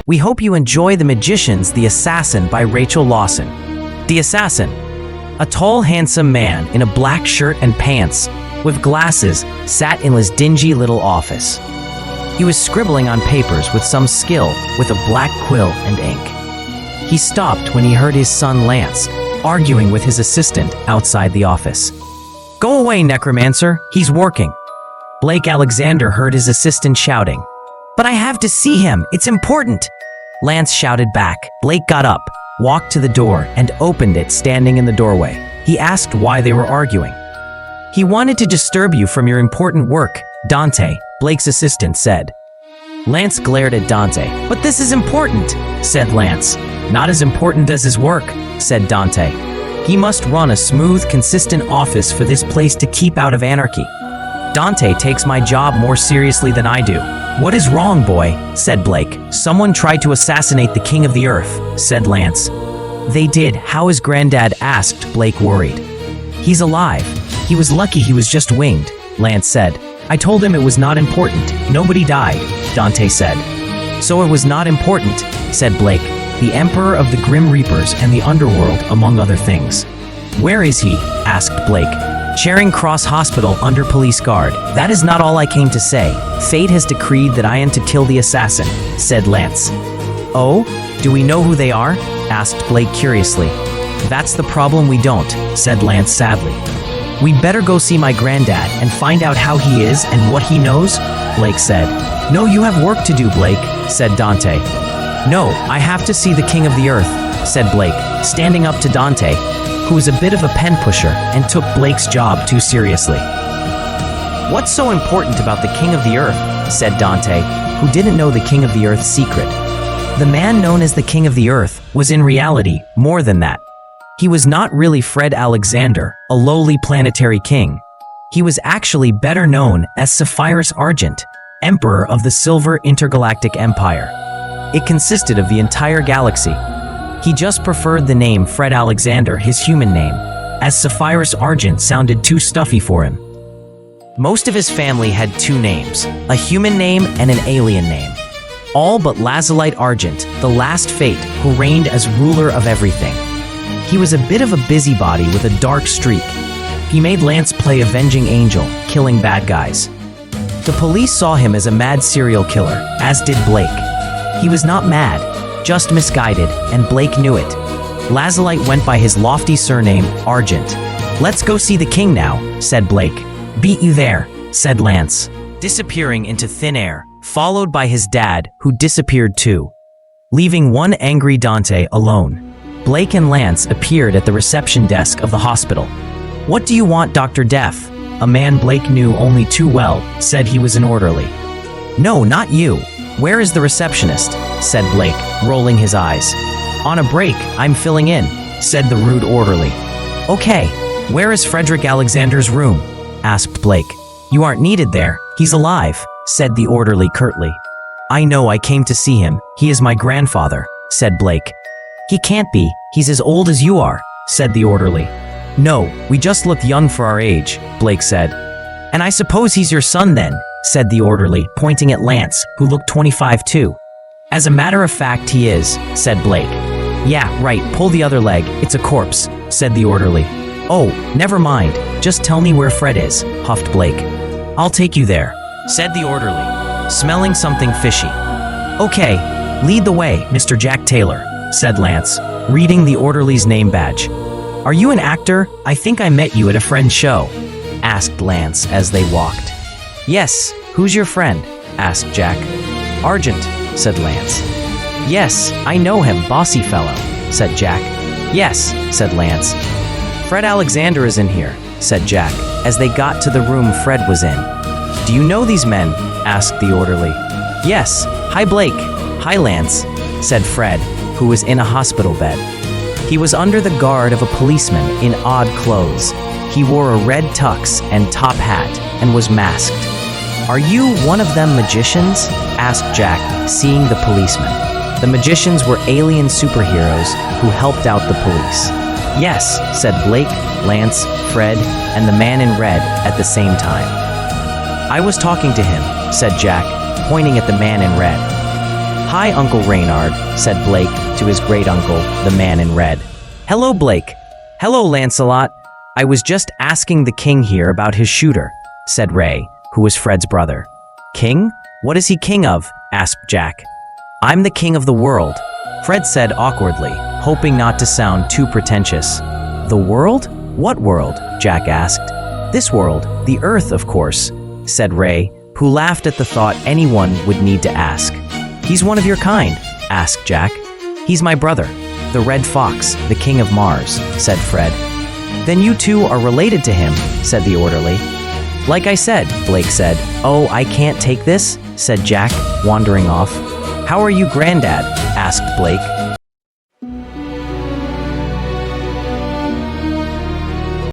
We hope you enjoy The Magicians, The Assassin by Rachel Lawson. The Assassin. A tall, handsome man in a black shirt and pants, with glasses, sat in his dingy little office. He was scribbling on papers with some skill with a black quill and ink. He stopped when he heard his son Lance arguing with his assistant outside the office. "Go away, necromancer, he's working." Blake Alexander heard his assistant shouting. "But I have to see him, it's important," Lance shouted back. Blake got up, walked to the door, and opened it standing in the doorway. He asked why they were arguing. "He wanted to disturb you from your important work, Dante," Blake's assistant said. Lance glared at Dante. "But this is important," said Lance. "Not as important as his work," said Dante. "He must run a smooth, consistent office for this place to keep out of anarchy. Dante takes my job more seriously than I do." "What is wrong, boy?" said Blake. "Someone tried to assassinate the King of the Earth," said Lance. "They did. How is Granddad?" asked Blake, worried. "He's alive. He was lucky he was just winged," Lance said. "I told him it was not important. Nobody died," Dante said. "So it was not important," said Blake. "The Emperor of the Grim Reapers and the Underworld, among other things." "Where is he?" asked Blake. "Charing Cross Hospital under police guard." "That is not all I came to say. Fate has decreed that I am to kill the assassin," said Lance. "Oh? Do we know who they are?" asked Blake curiously. "That's the problem, we don't," said Lance sadly. "We'd better go see my granddad and find out how he is and what he knows," Blake said. "No, you have work to do, Blake," said Dante. "No, I have to see the King of the Earth," said Blake, standing up to Dante, who was a bit of a pen pusher and took Blake's job too seriously. "What's so important about the King of the Earth?" said Dante, who didn't know the King of the Earth's secret. The man known as the King of the Earth was in reality more than that. He was not really Fred Alexander, a lowly planetary king. He was actually better known as Sapphirus Argent, Emperor of the Silver Intergalactic Empire. It consisted of the entire galaxy. He just preferred the name Fred Alexander, his human name, as Sapphirus Argent sounded too stuffy for him. Most of his family had two names, a human name and an alien name. All but Lazulite Argent, the last fate, who reigned as ruler of everything. He was a bit of a busybody with a dark streak. He made Lance play Avenging Angel, killing bad guys. The police saw him as a mad serial killer, as did Blake. He was not mad, just misguided, and Blake knew it. Lazulite went by his lofty surname, Argent. "Let's go see the king now," said Blake. "Beat you there," said Lance, disappearing into thin air, followed by his dad, who disappeared too, leaving one angry Dante alone. Blake and Lance appeared at the reception desk of the hospital. "What do you want, Dr. Death?" A man Blake knew only too well said he was an orderly. "No, not you. Where is the receptionist?" said Blake, rolling his eyes. "On a break, I'm filling in," said the rude orderly. "Okay, where is Frederick Alexander's room?" asked Blake. "You aren't needed there, he's alive," said the orderly curtly. "I know, I came to see him, he is my grandfather," said Blake. "He can't be, he's as old as you are," said the orderly. "No, we just look young for our age," Blake said. "And I suppose he's your son then," said the orderly, pointing at Lance, who looked 25 too. "As a matter of fact, he is," said Blake. "Yeah, right, pull the other leg, it's a corpse," said the orderly. "Oh, never mind, just tell me where Fred is," huffed Blake. "I'll take you there," said the orderly, smelling something fishy. "Okay, lead the way, Mr. Jack Taylor," said Lance, reading the orderly's name badge. "Are you an actor? I think I met you at a friend's show," asked Lance as they walked. "Yes, who's your friend?" asked Jack. "Argent," said Lance. "Yes, I know him, bossy fellow," said Jack. "Yes," said Lance. "Fred Alexander is in here," said Jack, as they got to the room Fred was in. "Do you know these men?" asked the orderly. "Yes, hi Blake, hi Lance," said Fred, who was in a hospital bed. He was under the guard of a policeman in odd clothes. He wore a red tux and top hat and was masked. "Are you one of them magicians?" asked Jack, seeing the policeman. The magicians were alien superheroes who helped out the police. "Yes," said Blake, Lance, Fred, and the man in red at the same time. "I was talking to him," said Jack, pointing at the man in red. "Hi, Uncle Reynard," said Blake to his great-uncle, the man in red. "Hello, Blake." "Hello, Lancelot. I was just asking the king here about his shooter," said Ray, who was Fred's brother. "King? What is he king of?" asked Jack. "I'm the king of the world," Fred said awkwardly, hoping not to sound too pretentious. "The world? What world?" Jack asked. "This world, the Earth, of course," said Ray, who laughed at the thought anyone would need to ask. "He's one of your kind?" asked Jack. "He's my brother, the Red Fox, the king of Mars," said Fred. "Then you two are related to him," said the orderly. "Like I said," Blake said. "Oh, I can't take this," said Jack, wandering off. "How are you, Granddad?" asked Blake.